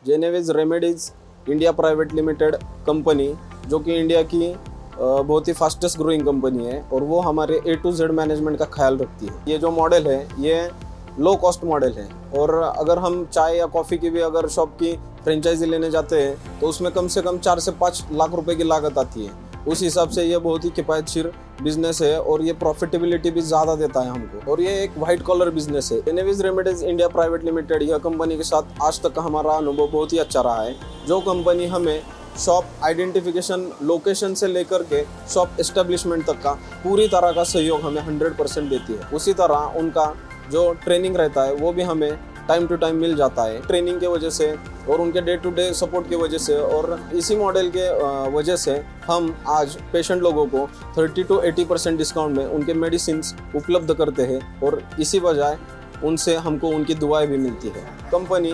जेनेविज remedies India private limited company, जो कि India की बहुत ही फास्टेस्ट ग्रोइंग कंपनी है और वो हमारे A to Z मैनेजमेंट का ख्याल रखती है। ये जो मॉडल है ये लो कॉस्ट मॉडल है और अगर हम चाय या कॉफ़ी की भी अगर शॉप की फ्रेंचाइजी लेने जाते हैं तो उसमें कम से कम 4 से 5 लाख रुपए की लागत आती है। उस हिसाब से ये बहुत ही किफ़ायतशीर बिजनेस है और ये प्रॉफिटेबिलिटी भी ज़्यादा देता है हमको, और ये एक वाइट कॉलर बिजनेस है। Genevis remedies India private limited, यह कंपनी के साथ आज तक का हमारा अनुभव बहुत ही अच्छा रहा है। जो कंपनी हमें शॉप आइडेंटिफिकेशन, लोकेशन से लेकर के शॉप एस्टेब्लिशमेंट तक का पूरी तरह का सहयोग हमें 100% देती है। उसी तरह उनका जो ट्रेनिंग रहता है वो भी हमें टाइम टू टाइम मिल जाता है। ट्रेनिंग के वजह से और उनके डे टू डे सपोर्ट की वजह से और इसी मॉडल के वजह से हम आज पेशेंट लोगों को 30 to 80% डिस्काउंट में उनके मेडिसिन उपलब्ध करते हैं और इसी बजाय उनसे हमको उनकी दुआएं भी मिलती है। कंपनी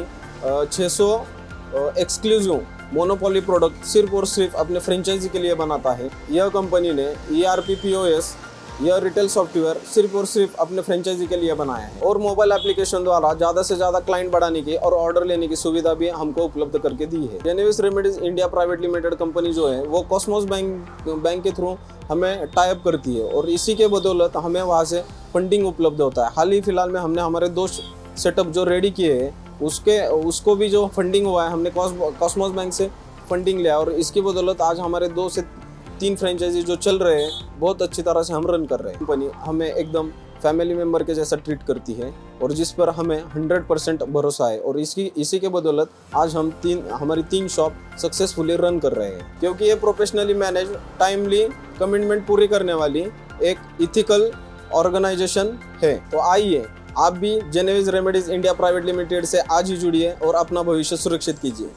600 एक्सक्लूसिव मोनोपोली प्रोडक्ट सिर्फ और सिर्फ अपने फ्रेंचाइजी के लिए बनाता है। यह कंपनी ने ERP POS, यह रिटेल सॉफ्टवेयर सिर्फ और सिर्फ अपने फ्रेंचाइजी के लिए बनाया है और मोबाइल एप्लीकेशन द्वारा ज़्यादा से ज़्यादा क्लाइंट बढ़ाने की और ऑर्डर लेने की सुविधा भी हमको उपलब्ध करके दी है। Genevis remedies India private limited company जो है वो कॉस्मोस बैंक के थ्रू हमें टाई अप करती है और इसी के बदौलत हमें वहाँ से फंडिंग उपलब्ध होता है। हाल ही फिलहाल में हमने हमारे 2 सेटअप जो रेडी किए हैं उसको भी जो फंडिंग हुआ है हमने कॉस्मोस बैंक से फंडिंग लिया और इसकी बदौलत आज हमारे 2 से 3 फ्रेंचाइजी जो चल रहे हैं बहुत अच्छी तरह से हम रन कर रहे हैं। कंपनी हमें एकदम फैमिली मेम्बर के जैसा ट्रीट करती है और जिस पर हमें 100% भरोसा है और इसी के बदौलत आज हमारी 3 शॉप सक्सेसफुली रन कर रहे हैं, क्योंकि ये प्रोफेशनली मैनेज, टाइमली कमिटमेंट पूरी करने वाली एक इथिकल ऑर्गेनाइजेशन है। तो आइए आप भी जेनेविज रेमेडीज इंडिया प्राइवेट लिमिटेड से आज ही जुड़िए और अपना भविष्य सुरक्षित कीजिए।